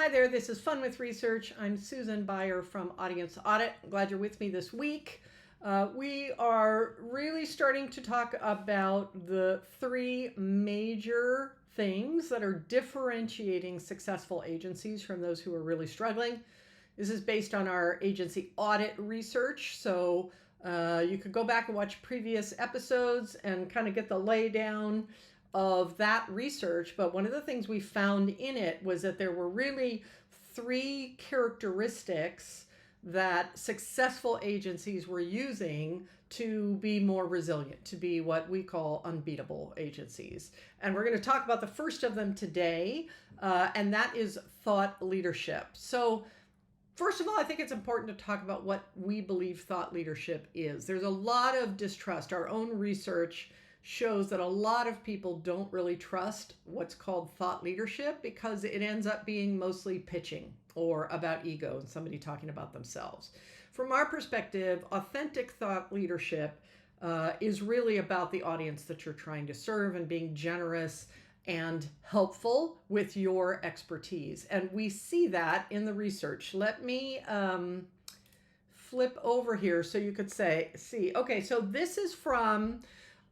Hi there, this is Fun with Research. I'm Susan Beyer from Audience Audit. Glad you're with me this week. We are really starting to talk about the three major things that are differentiating successful agencies from those who are really struggling. This is based on our agency audit research, so you could go back and watch previous episodes and kind of get the laydown of that research. But one of the things we found in it was that there were really three characteristics that successful agencies were using to be more resilient, to be what we call unbeatable agencies. And we're going to talk about the first of them today, and that is thought leadership. So first of all, I think it's important to talk about what we believe thought leadership is. There's a lot of distrust. Our own research shows that a lot of people don't really trust what's called thought leadership because it ends up being mostly pitching or about ego and somebody talking about themselves. From our perspective, authentic thought leadership is really about the audience that you're trying to serve and being generous and helpful with your expertise. And we see that in the research. Let me flip over here so you could see. Okay, so this is from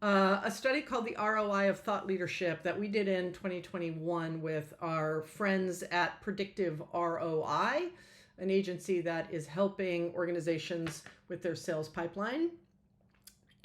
a study called the ROI of Thought Leadership that we did in 2021 with our friends at Predictive ROI, an agency that is helping organizations with their sales pipeline.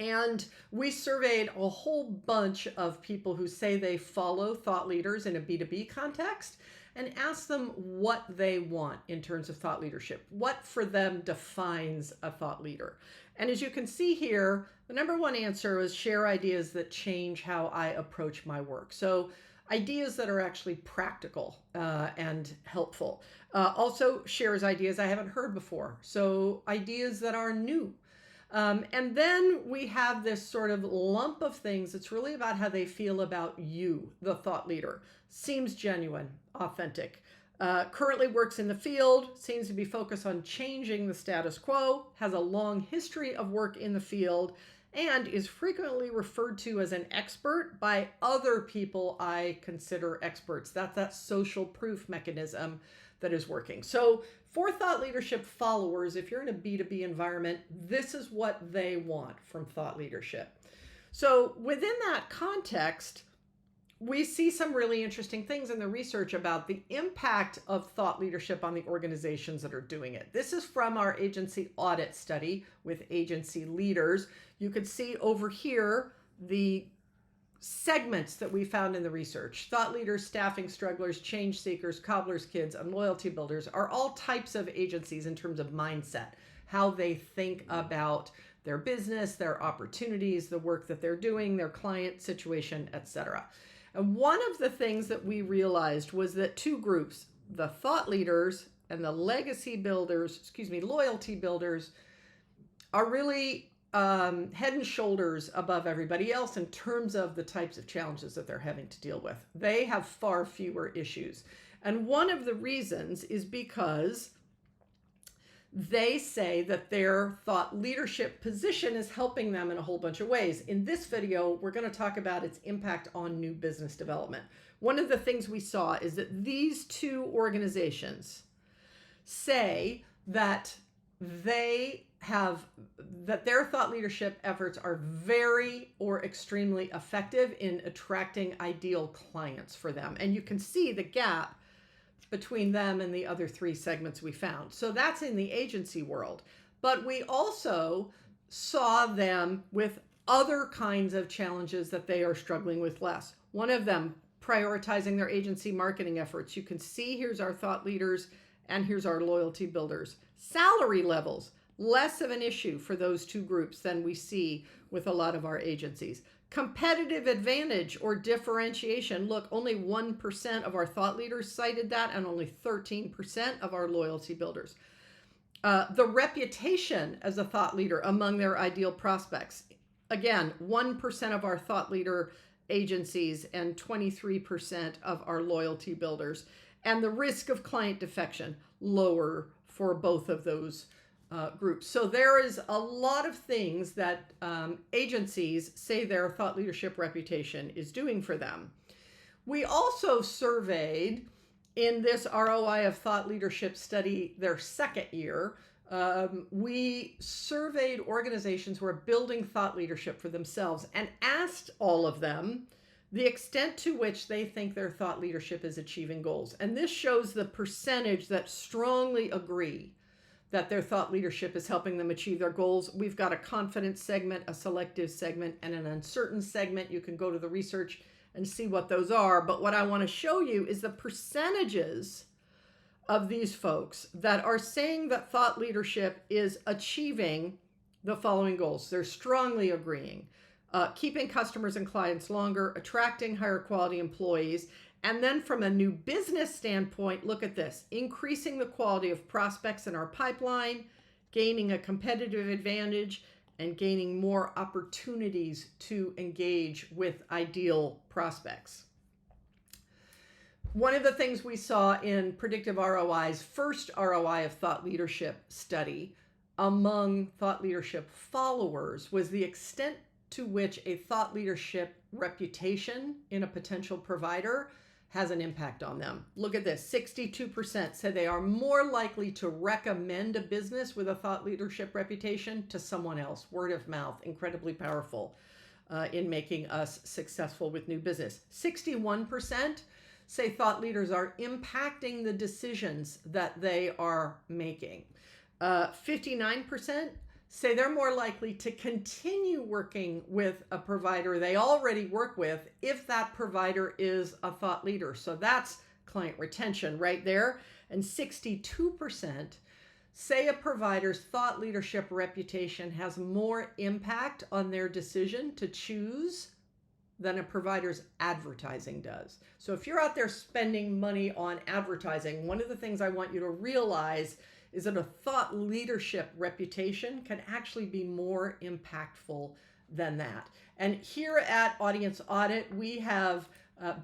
And we surveyed a whole bunch of people who say they follow thought leaders in a B2B context and asked them what they want in terms of thought leadership, what for them defines a thought leader. And as you can see here, the number one answer was share ideas that change how I approach my work. So ideas that are actually practical and helpful. Also shares ideas I haven't heard before. So ideas that are new. And then we have this sort of lump of things. It's really about how they feel about you, the thought leader. Seems genuine, authentic. Currently works in the field, seems to be focused on changing the status quo, has a long history of work in the field, and is frequently referred to as an expert by other people I consider experts. That's that social proof mechanism that is working. So for thought leadership followers, if you're in a B2B environment, this is what they want from thought leadership. So within that context, we see some really interesting things in the research about the impact of thought leadership on the organizations that are doing it. This is from our agency audit study with agency leaders. You could see over here the segments that we found in the research. Thought leaders, staffing strugglers, change seekers, cobbler's kids, and loyalty builders are all types of agencies in terms of mindset, how they think about their business, their opportunities, the work that they're doing, their client situation, etc. And one of the things that we realized was that two groups, the thought leaders and the loyalty builders, are really head and shoulders above everybody else in terms of the types of challenges that they're having to deal with. They have far fewer issues. And one of the reasons is because they say that their thought leadership position is helping them in a whole bunch of ways. In this video, we're going to talk about its impact on new business development. One of the things we saw is that these two organizations say that their thought leadership efforts are very or extremely effective in attracting ideal clients for them. And you can see the gap between them and the other three segments we found. So that's in the agency world. But we also saw them with other kinds of challenges that they are struggling with less. One of them, prioritizing their agency marketing efforts. You can see here's our thought leaders and here's our loyalty builders. Salary levels, less of an issue for those two groups than we see with a lot of our agencies. Competitive advantage or differentiation. Look, only 1% of our thought leaders cited that and only 13% of our loyalty builders. The reputation as a thought leader among their ideal prospects. Again, 1% of our thought leader agencies and 23% of our loyalty builders. And the risk of client defection, lower for both of those groups. So there is a lot of things that agencies say their thought leadership reputation is doing for them. We also surveyed in this ROI of Thought Leadership study, their second year, we surveyed organizations who are building thought leadership for themselves and asked all of them the extent to which they think their thought leadership is achieving goals. And this shows the percentage that strongly agree that their thought leadership is helping them achieve their goals. We've got a confident segment, a selective segment, and an uncertain segment. You can go to the research and see what those are. But what I want to show you is the percentages of these folks that are saying that thought leadership is achieving the following goals. They're strongly agreeing. Keeping customers and clients longer, attracting higher quality employees, and then from a new business standpoint, look at this: increasing the quality of prospects in our pipeline, gaining a competitive advantage, and gaining more opportunities to engage with ideal prospects. One of the things we saw in Predictive ROI's first ROI of Thought Leadership study among thought leadership followers was the extent to which a thought leadership reputation in a potential provider has an impact on them. Look at this: 62% said they are more likely to recommend a business with a thought leadership reputation to someone else. Word of mouth, incredibly powerful in making us successful with new business. 61% say thought leaders are impacting the decisions that they are making. 59% say they're more likely to continue working with a provider they already work with if that provider is a thought leader. So that's client retention right there. And 62% say a provider's thought leadership reputation has more impact on their decision to choose than a provider's advertising does. So if you're out there spending money on advertising, one of the things I want you to realize is that a thought leadership reputation can actually be more impactful than that. And here at Audience Audit, we have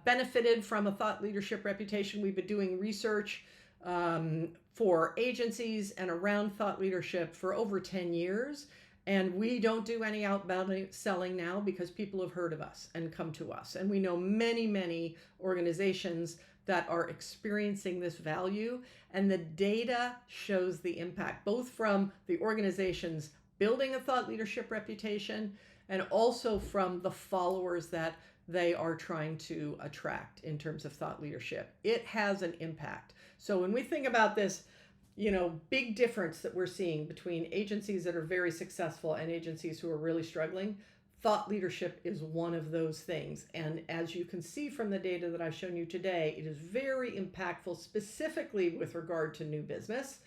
benefited from a thought leadership reputation. We've been doing research for agencies and around thought leadership for over 10 years. And we don't do any outbound selling now because people have heard of us and come to us. And we know many, many organizations that are experiencing this value. And the data shows the impact, both from the organizations building a thought leadership reputation and also from the followers that they are trying to attract in terms of thought leadership. It has an impact. So when we think about this, big difference that we're seeing between agencies that are very successful and agencies who are really struggling, thought leadership is one of those things. And as you can see from the data that I've shown you today, it is very impactful, specifically with regard to new business,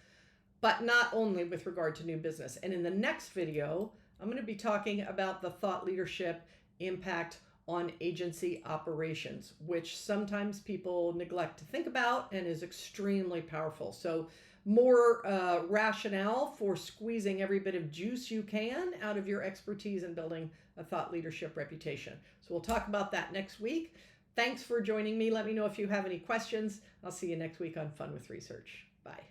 but not only with regard to new business. And in the next video, I'm going to be talking about the thought leadership impact on agency operations, which sometimes people neglect to think about and is extremely powerful. So more rationale for squeezing every bit of juice you can out of your expertise in building a thought leadership reputation. So we'll talk about that next week. Thanks for joining me. Let me know if you have any questions. I'll see you next week on Fun with Research. Bye.